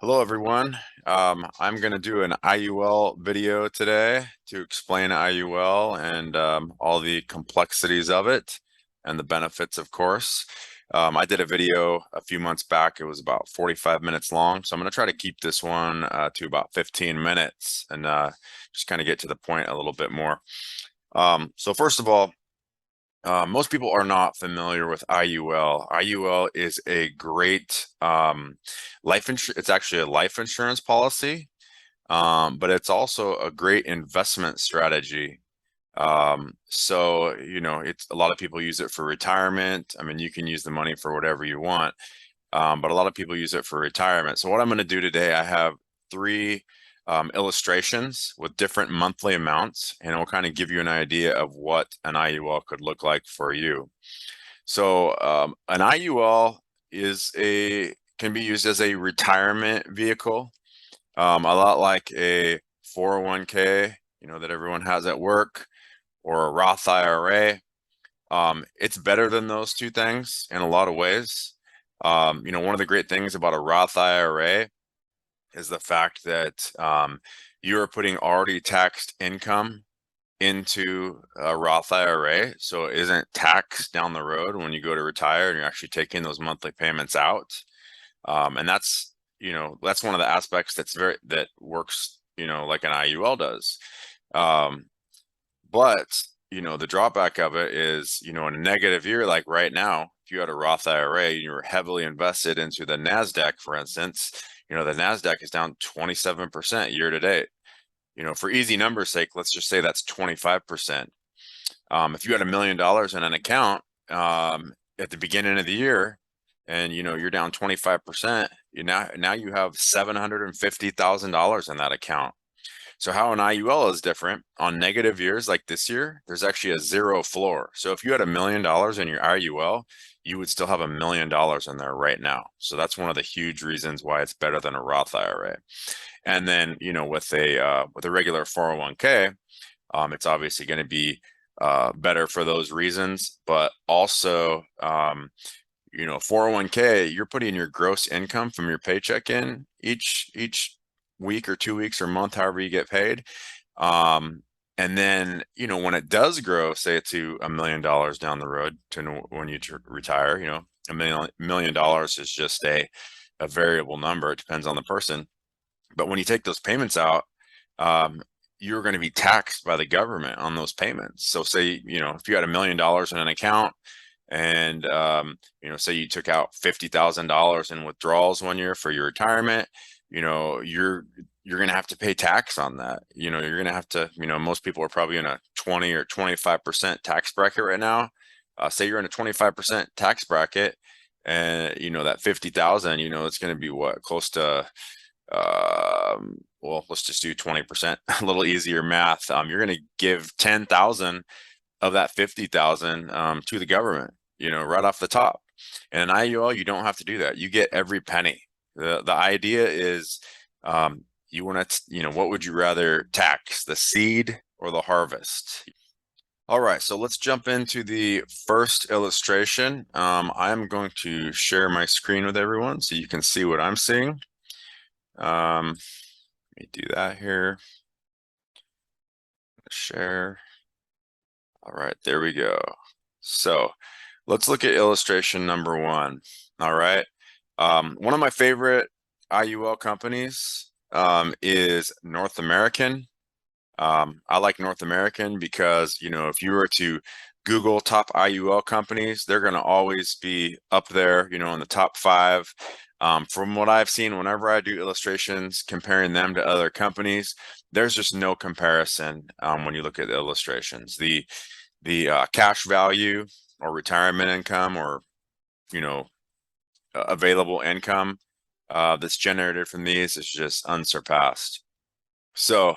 Hello, everyone. I'm going to do an IUL video today to explain IUL and all the complexities of it and the benefits, of course. I did a video a few months back. It was about 45 minutes long. So I'm going to try to keep this one to about 15 minutes and just kind of get to the point a little bit more. So first of all, most people are not familiar with IUL. IUL is a great life insurance. It's actually a life insurance policy, but it's also a great investment strategy. It's a lot of people use it for retirement. I mean, you can use the money for whatever you want, but a lot of people use it for retirement. So what I'm going to do today, I have three illustrations with different monthly amounts, and it will kind of give you an idea of what an IUL could look like for you. So an IUL can be used as a retirement vehicle, a lot like a 401k, that everyone has at work, or a Roth IRA. It's better than those two things in a lot of ways. One of the great things about a Roth IRA is the fact that you are putting already taxed income into a Roth IRA, so it isn't taxed down the road when you go to retire and you're actually taking those monthly payments out. And that's one of the aspects that works, like an IUL does. But the drawback of it is, in a negative year like right now, if you had a Roth IRA and you were heavily invested into the NASDAQ, for instance, the NASDAQ is down 27% year to date. For easy numbers sake, let's just say that's 25%. If you had $1 million in an account at the beginning of the year, and you're down 25%, now you have $750,000 in that account. So how an IUL is different, on negative years like this year, there's actually a zero floor. So if you had $1 million in your IUL, you would still have $1 million in there right now. So that's one of the huge reasons why it's better than a Roth IRA. And then, with a regular 401k, it's obviously going to be better for those reasons. But also, 401k, you're putting your gross income from your paycheck in each week or 2 weeks or month, however you get paid. And then, when it does grow, say it to $1 million down the road to when you retire, $1 million is just a variable number. It depends on the person. But when you take those payments out, you're going to be taxed by the government on those payments. So say, if you had $1 million in an account and, say you took out $50,000 in withdrawals one year for your retirement, you're going to have to pay tax on that. You're going to have to, most people are probably in a 20 or 25% tax bracket right now. Say you're in a 25% tax bracket and, that 50,000, it's going to be what, close to, well, let's just do 20%, a little easier math. You're going to give 10,000 of that 50,000 to the government, right off the top. And an IUL, you don't have to do that. You get every penny. The idea is you want to, what would you rather tax, the seed or the harvest? All right, so let's jump into the first illustration. I'm going to share my screen with everyone so you can see what I'm seeing. Let me do that here. Share. All right, there we go. So let's look at illustration number one. All right. One of my favorite IUL companies is North American. I like North American because, if you were to Google top IUL companies, they're going to always be up there, in the top 5. From what I've seen, whenever I do illustrations comparing them to other companies, there's just no comparison when you look at the illustrations. The cash value or retirement income or, available income that's generated from these is just unsurpassed. So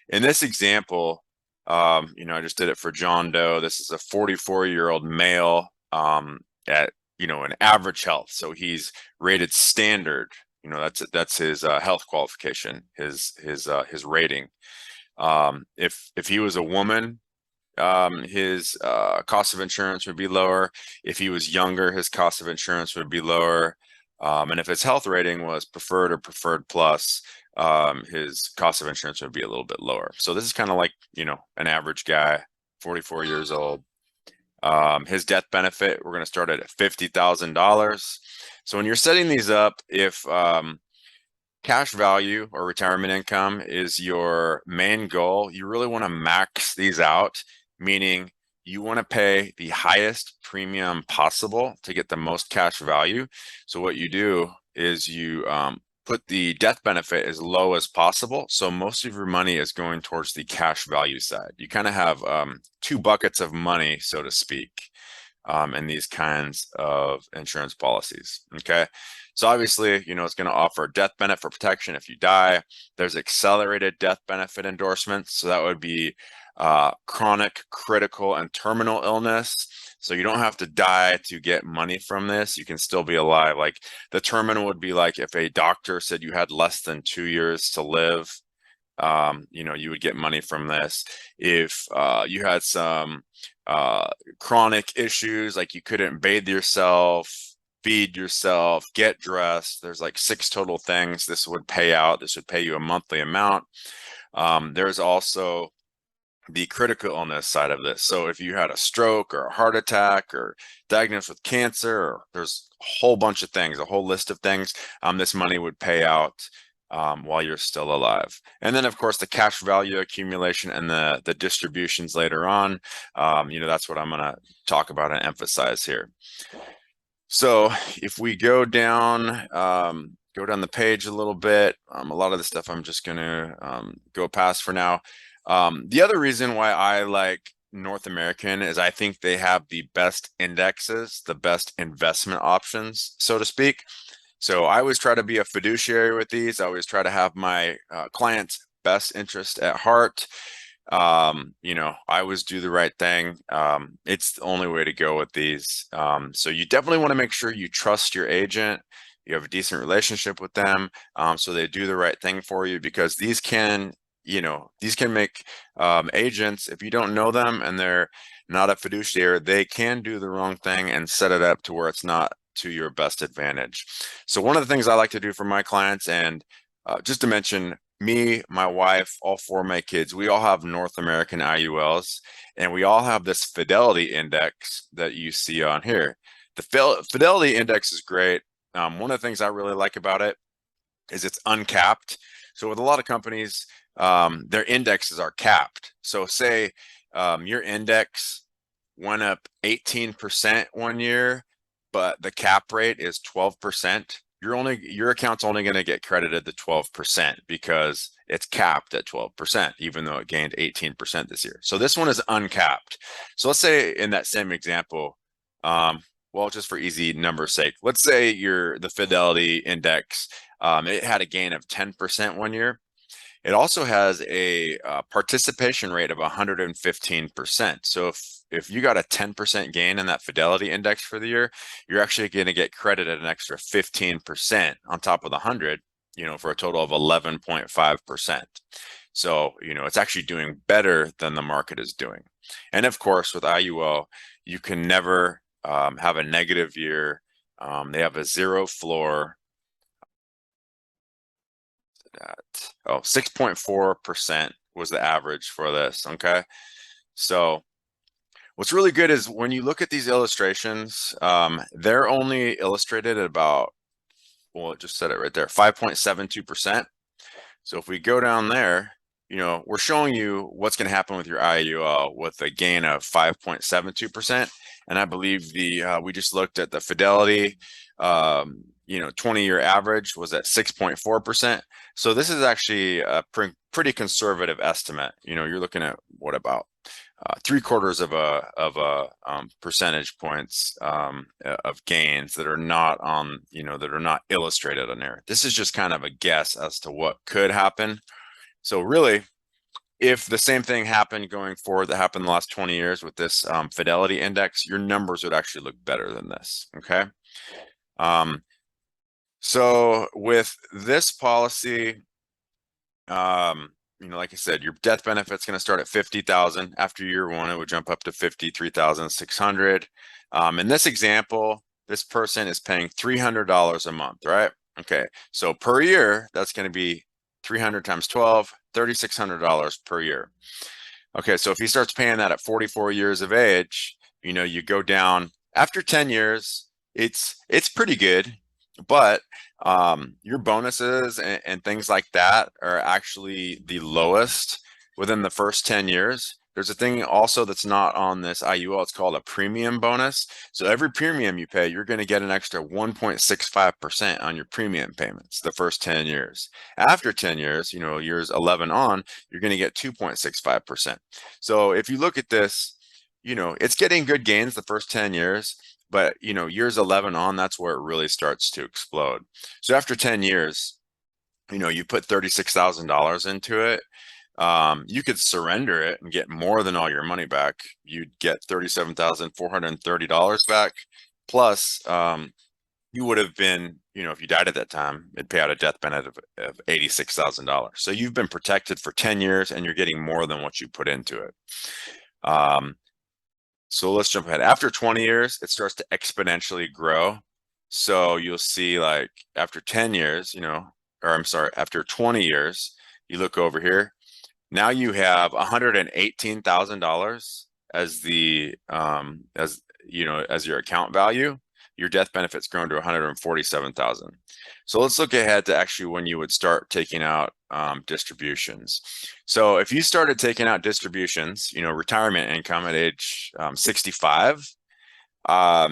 in this example, I just did it for John Doe. This is a 44-year-old male at, an average health. So he's rated standard. That's his health qualification, his rating. If he was a woman, his cost of insurance would be lower. If he was younger, his cost of insurance would be lower. And if his health rating was preferred or preferred plus, his cost of insurance would be a little bit lower. So this is kind of like, an average guy, 44 years old. His death benefit, we're going to start at $50,000. So when you're setting these up, if cash value or retirement income is your main goal, you really want to max these out, meaning you want to pay the highest premium possible to get the most cash value. So what you do is you put the death benefit as low as possible. So most of your money is going towards the cash value side. You kind of have two buckets of money, so to speak, in these kinds of insurance policies. Okay. So obviously, it's going to offer death benefit for protection if you die. There's accelerated death benefit endorsements. So that would be chronic, critical, and terminal illness. So you don't have to die to get money from this. You can still be alive. Like the terminal would be like if a doctor said you had less than 2 years to live, you would get money from this. If you had some chronic issues, like you couldn't bathe yourself, feed yourself, get dressed, there's like 6 total things this would pay out. This would pay you a monthly amount. There's also the critical illness side of this. So if you had a stroke or a heart attack or diagnosed with cancer, or there's a whole bunch of things, a whole list of things, this money would pay out while you're still alive. And then of course the cash value accumulation and the distributions later on, that's what I'm going to talk about and emphasize here. So if we go down the page a little bit, a lot of the stuff I'm just going to go past for now. The other reason why I like North American is I think they have the best indexes, the best investment options, so to speak. So I always try to be a fiduciary with these. I always try to have my clients' best interest at heart. I always do the right thing. It's the only way to go with these. So you definitely want to make sure you trust your agent. You have a decent relationship with them, so they do the right thing for you, because these can make agents, if you don't know them and they're not a fiduciary, they can do the wrong thing and set it up to where it's not to your best advantage. So one of the things I like to do for my clients, and just to mention, me, my wife, all 4 of my kids, we all have North American IULs, and we all have this fidelity index that you see on here. The fidelity index is great. One of the things I really like about it is it's uncapped. So with a lot of companies, their indexes are capped. So say your index went up 18% one year, but the cap rate is 12%. Your account's only going to get credited the 12% because it's capped at 12%, even though it gained 18% this year. So this one is uncapped. So let's say in that same example, well, just for easy numbers sake, let's say the Fidelity Index, it had a gain of 10% one year. It also has a participation rate of 115%. So if you got a 10% gain in that Fidelity Index for the year, you're actually going to get credited an extra 15% on top of the 100, for a total of 11.5%. So, it's actually doing better than the market is doing. And of course, with IUL, you can never have a negative year. They have a zero floor. 6.4% was the average for this. Okay. So what's really good is when you look at these illustrations, they're only illustrated at about, well, it just said it right there, 5.72%. So if we go down there, we're showing you what's going to happen with your IUL with a gain of 5.72%. And I believe we just looked at the Fidelity, 20-year average was at 6.4%. So this is actually a pretty conservative estimate. You're looking at what, about 3/4 of a percentage points of gains that are not on, that are not illustrated on there. This is just kind of a guess as to what could happen. So really, if the same thing happened going forward that happened in the last 20 years with this Fidelity Index, your numbers would actually look better than this. Okay. So with this policy, like I said, your death benefit's going to start at 50,000. After year 1, it would jump up to 53,600. In this example, this person is paying $300 a month, right? Okay, so per year, that's going to be 300 times 12, $3,600 per year. Okay, so if he starts paying that at 44 years of age, you go down after 10 years, it's pretty good, but your bonuses and things like that are actually the lowest within the first 10 years. There's a thing also that's not on this IUL. It's called a premium bonus. So every premium you pay, you're going to get an extra 1.65% on your premium payments the first 10 years. After 10 years, years 11 on, you're going to get 2.65%. So if you look at this, it's getting good gains the first 10 years, but years 11 on, that's where it really starts to explode. So after 10 years, you put $36,000 into it. You could surrender it and get more than all your money back. You'd get $37,430 back. Plus, you would have been, if you died at that time, it'd pay out a death benefit of $86,000. So you've been protected for 10 years and you're getting more than what you put into it. So let's jump ahead. After 20 years, it starts to exponentially grow. So you'll see like after 10 years, after 20 years, you look over here. Now you have $118,000 as as your account value. Your death benefit's grown to 147,000. So let's look ahead to actually when you would start taking out distributions. So if you started taking out distributions, retirement income at age 65,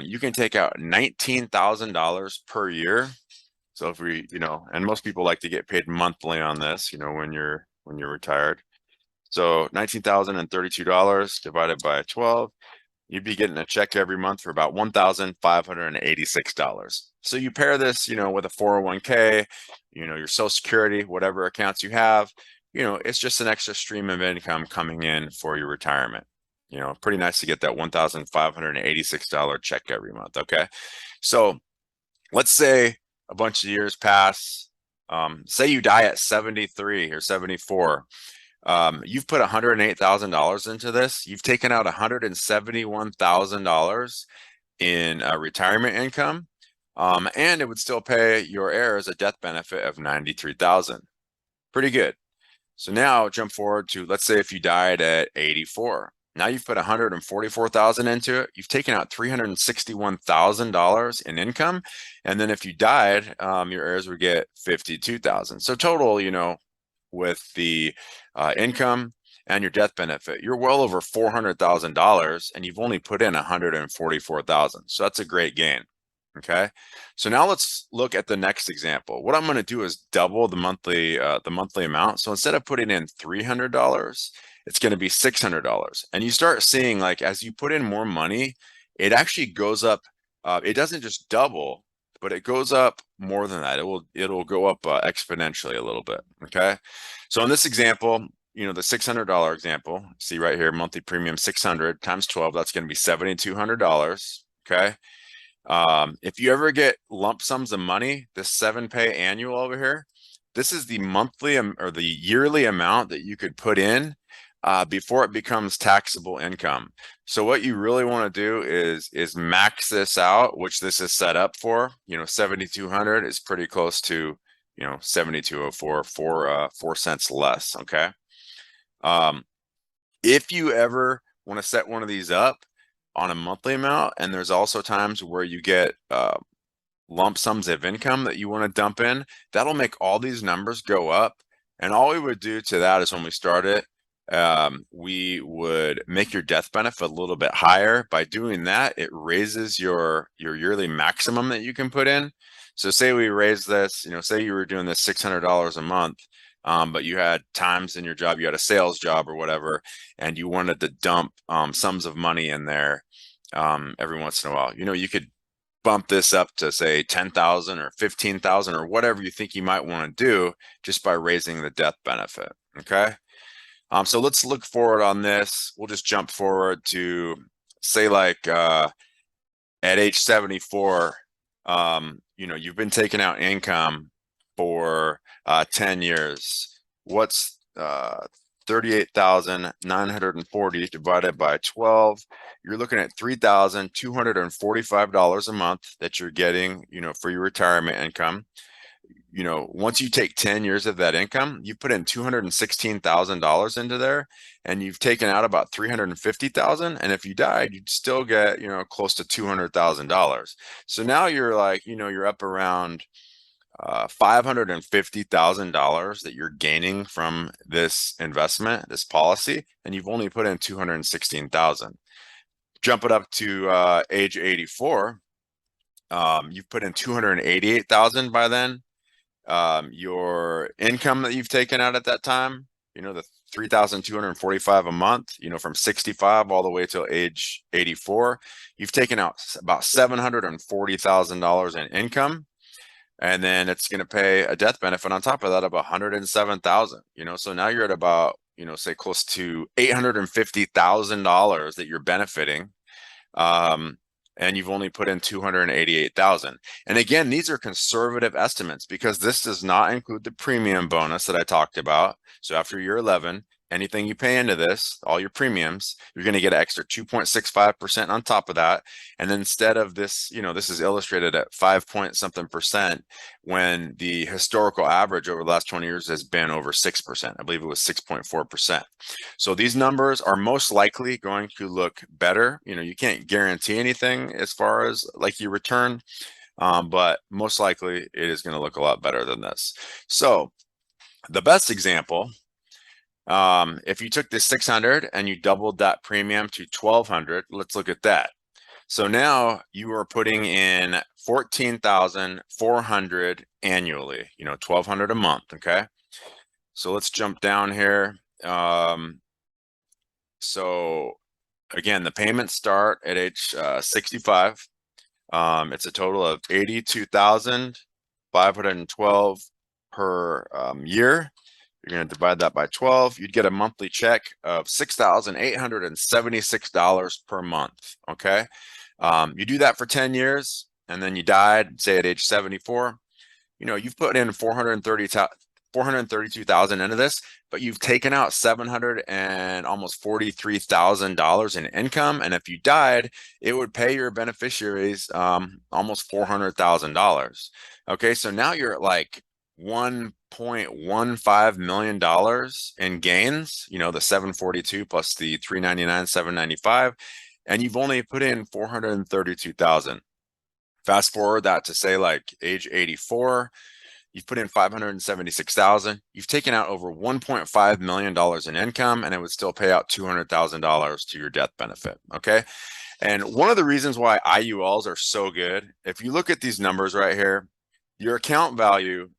you can take out $19,000 per year. So if we, and most people like to get paid monthly on this, when you're retired. So $19,032 divided by 12, you'd be getting a check every month for about $1,586. So you pair this, with a 401k, your Social Security, whatever accounts you have, it's just an extra stream of income coming in for your retirement. Pretty nice to get that $1,586 check every month. Okay. So let's say a bunch of years pass. Say you die at 73 or 74. You've put $108,000 into this. You've taken out $171,000 in retirement income, and it would still pay your heirs a death benefit of $93,000. Pretty good. So now jump forward to, let's say if you died at 84. Now you've put $144,000 into it. You've taken out $361,000 in income, and then if you died, your heirs would get $52,000. So total, with the income and your death benefit, you're well over $400,000 and you've only put in $144,000. So that's a great gain. Okay. So now let's look at the next example. What I'm going to do is double the monthly amount. So instead of putting in $300, it's going to be $600. And you start seeing, like, as you put in more money, it actually goes up. It doesn't just double, but it goes up more than that. It'll go up exponentially a little bit. Okay. So in this example, the $600 example, see right here, monthly premium 600 times 12, that's going to be $7,200. Okay. If you ever get lump sums of money, this 7-pay annual over here, this is the monthly or the yearly amount that you could put in before it becomes taxable income. So what you really want to do is max this out, which this is set up for. 7,200 is pretty close to 7,204, 4 cents less. Okay. If you ever want to set one of these up on a monthly amount, and there's also times where you get lump sums of income that you want to dump in, that'll make all these numbers go up. And all we would do to that is when we start it, we would make your death benefit a little bit higher. By doing that, it raises your yearly maximum that you can put in. So say we raise this, say you were doing this $600 a month, but you had times in your job, you had a sales job or whatever, and you wanted to dump sums of money in there every once in a while. You could bump this up to say 10,000 or 15,000 or whatever you think you might want to do just by raising the death benefit. Okay. So let's look forward on this. We'll just jump forward to say like at age 74, you've been taking out income for 10 years. What's 38,940 divided by 12. You're looking at $3,245 a month that you're getting, for your retirement income. Once you take 10 years of that income, you put in $216,000 into there, and you've taken out about 350,000. And if you died, you'd still get, close to $200,000. So now you're like, you're up around $550,000 that you're gaining from this investment, this policy, and you've only put in 216,000. Jump it up to age 84, you've put in 288,000 by then. Your income that you've taken out at that time, the 3,245 a month, from 65 all the way till age 84, you've taken out about $740,000 in income. And then it's going to pay a death benefit on top of that of 107,000, so now you're at about, say close to $850,000 that you're benefiting. And you've only put in 288,000. And again, these are conservative estimates because this does not include the premium bonus that I talked about. So after year 11, anything you pay into this, all your premiums, you're going to get an extra 2.65% on top of that. And then instead of this, this is illustrated at 5 point something percent when the historical average over the last 20 years has been over 6%. I believe it was 6.4%. So these numbers are most likely going to look better. You can't guarantee anything as far as like your return, but most likely it is going to look a lot better than this. So the best example, if you took this 600 and you doubled that premium to 1,200, let's look at that. So now you are putting in 14,400 annually, 1,200 a month. Okay. So let's jump down here. So again, the payments start at age 65. It's a total of 82,512 per year. You're going to divide that by 12. You'd get a monthly check of $6,876 per month. Okay. You do that for 10 years and then you died, say at age 74, you've put in 432,000 into this, but you've taken out $700 and almost $43,000 in income. And if you died, it would pay your beneficiaries almost $400,000. Okay. So now you're at like $1.15 million in gains, the 742 plus the 399, 795, and you've only put in 432,000. Fast forward that to say like age 84, you've put in 576,000. You've taken out over $1.5 million in income, and it would still pay out $200,000 to your death benefit. Okay. And one of the reasons why IULs are so good, if you look at these numbers right here, your account value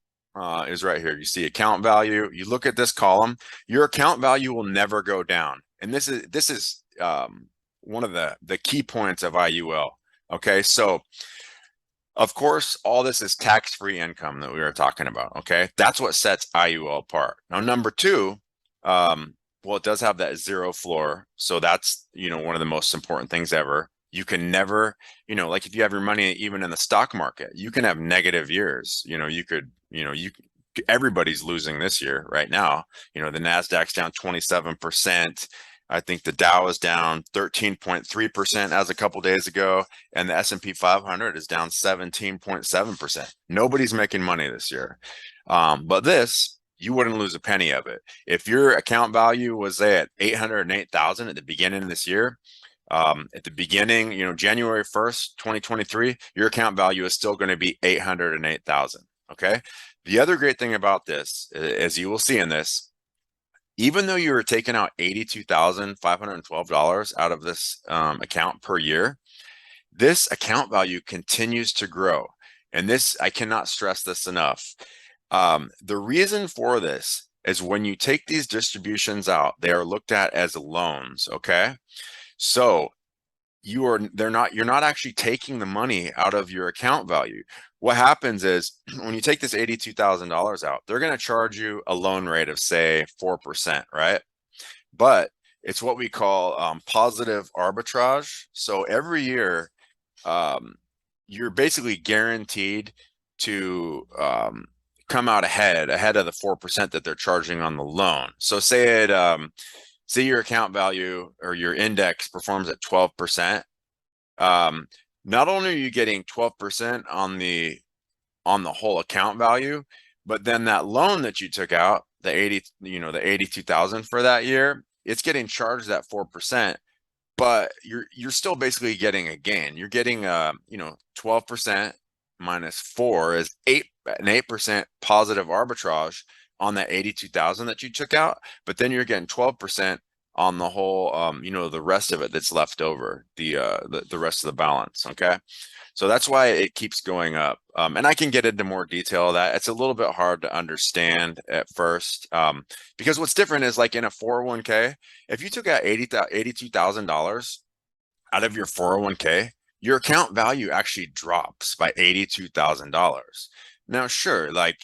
is right here. You see account value. You look at this column, your account value will never go down. And this is one of the key points of IUL. Okay. So of course, all this is tax-free income that we were talking about. Okay. That's what sets IUL apart. Now, number two, well, it does have that zero floor. So that's, one of the most important things ever. You can never, like if you have your money even in the stock market, you can have negative years. Everybody's losing this year right now. The NASDAQ's down 27%. I think the Dow is down 13.3% as a couple days ago, and the S&P 500 is down 17.7%. Nobody's making money this year. But this, you wouldn't lose a penny of it. If your account value was at 808,000 at the beginning of this year, at the beginning, January 1st, 2023, your account value is still going to be 808,000. Okay. The other great thing about this, as you will see in this, even though you were taking out $82,512 out of this account per year, this account value continues to grow. And this, I cannot stress this enough. The reason for this is when you take these distributions out, they are looked at as loans. Okay. So you're not actually taking the money out of your account value. What happens is when you take this $82,000 out, they're going to charge you a loan rate of say 4%, right? But it's what we call positive arbitrage. So every year, you're basically guaranteed to come out ahead of the 4% that they're charging on the loan. So say your account value or your index performs at 12%. Not only are you getting 12% on the whole account value, but then that loan that you took out, the 82,000 for that year, it's getting charged that 4%, but you're still basically getting a gain. You're getting 12% minus 4 is an 8% positive arbitrage on that 82,000 that you took out, but then you're getting 12% on the whole the rest of it that's left over, the rest of the balance. Okay. So that's why it keeps going up. And I can get into more detail of that. It's a little bit hard to understand at first, because what's different is like in a 401k, if you took out $82,000 out of your 401k, your account value actually drops by $82,000. Now, sure, like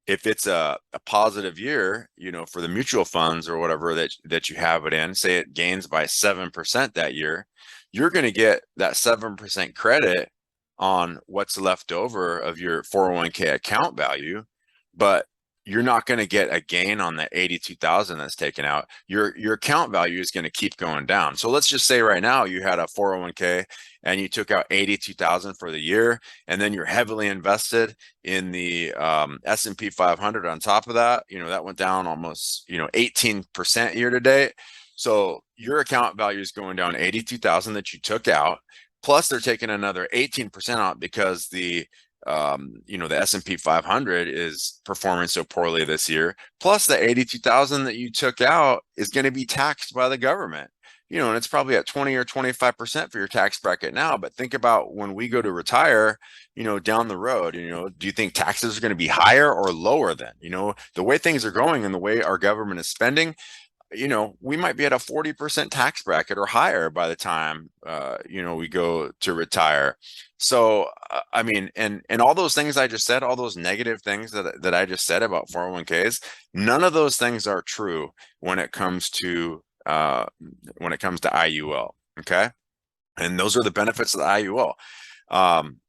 if it's a positive year, for the mutual funds or whatever that you have it in, say it gains by 7% that year, you're going to get that 7% credit on what's left over of your 401k account value, but you're not going to get a gain on the 82,000 that's taken out. Your account value is going to keep going down. So let's just say right now you had a 401k and you took out 82,000 for the year, and then you're heavily invested in the S&P 500 on top of that. That went down almost 18% year to date. So your account value is going down 82,000 that you took out. Plus, they're taking another 18% out because the S&P 500 is performing so poorly this year. Plus, the 82,000 that you took out is going to be taxed by the government. And it's probably at 20 or 25% for your tax bracket now. But think about when we go to retire, down the road, do you think taxes are going to be higher or lower then? The way things are going and the way our government is spending, we might be at a 40% tax bracket or higher by the time, we go to retire. So, I mean, and all those things I just said, all those negative things that I just said about 401ks, none of those things are true when it comes to IUL. Okay. And those are the benefits of the IUL.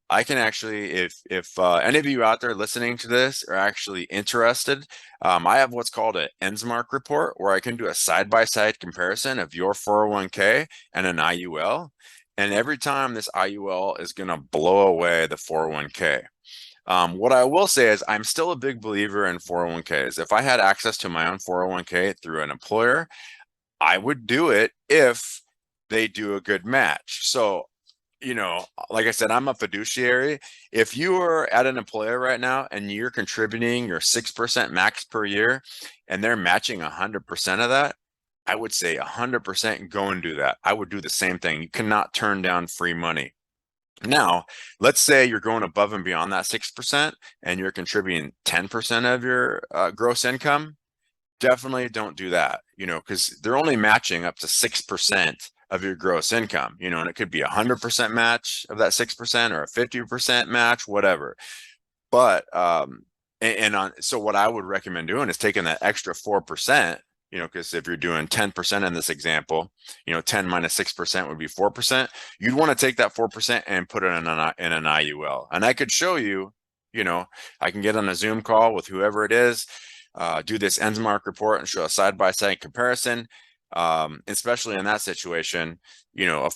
I can actually, if any of you out there listening to this are actually interested, I have what's called an Ensmark report where I can do a side-by-side comparison of your 401k and an IUL. And every time this IUL is going to blow away the 401k. What I will say is I'm still a big believer in 401ks. If I had access to my own 401k through an employer, I would do it if they do a good match. So, like I said, I'm a fiduciary. If you are at an employer right now and you're contributing your 6% max per year and they're matching 100% of that, I would say 100% go and do that. I would do the same thing. You cannot turn down free money. Now, let's say you're going above and beyond that 6% and you're contributing 10% of your gross income. Definitely don't do that, because they're only matching up to 6% of your gross income, and it could be 100% match of that 6% or a 50% match, whatever. But so what I would recommend doing is taking that extra 4%, because if you're doing 10% in this example, 10 minus 6% would be 4%. You'd want to take that 4% and put it in an IUL. And I could show you, I can get on a Zoom call with whoever it is, do this Ensmark report and show a side-by-side comparison. Especially in that situation, an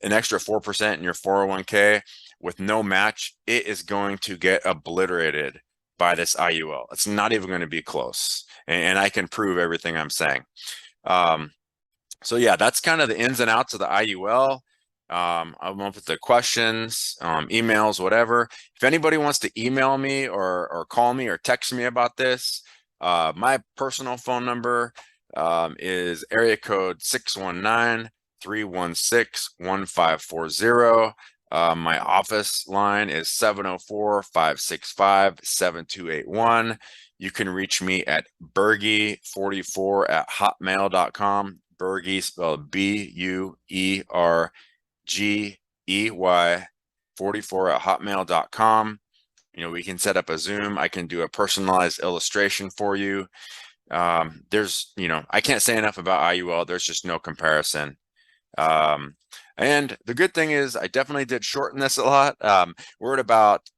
extra 4% in your 401k with no match, it is going to get obliterated by this IUL. It's not even going to be close. And I can prove everything I'm saying. So yeah, that's kind of the ins and outs of the IUL. I'm up with the questions, emails, whatever. If anybody wants to email me or call me or text me about this, my personal phone number is area code 619-316-1540. My office line is 704-565-7281. You can reach me at burgey44@hotmail.com. Burgey spelled Buergey 44@hotmail.com. We can set up a Zoom. I can do a personalized illustration for you. I can't say enough about IUL. There's just no comparison. And the good thing is I definitely did shorten this a lot. We're at about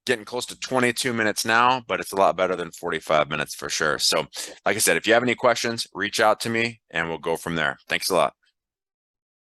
getting close to 22 minutes now, but it's a lot better than 45 minutes for sure. So like I said, if you have any questions, reach out to me and we'll go from there. Thanks a lot.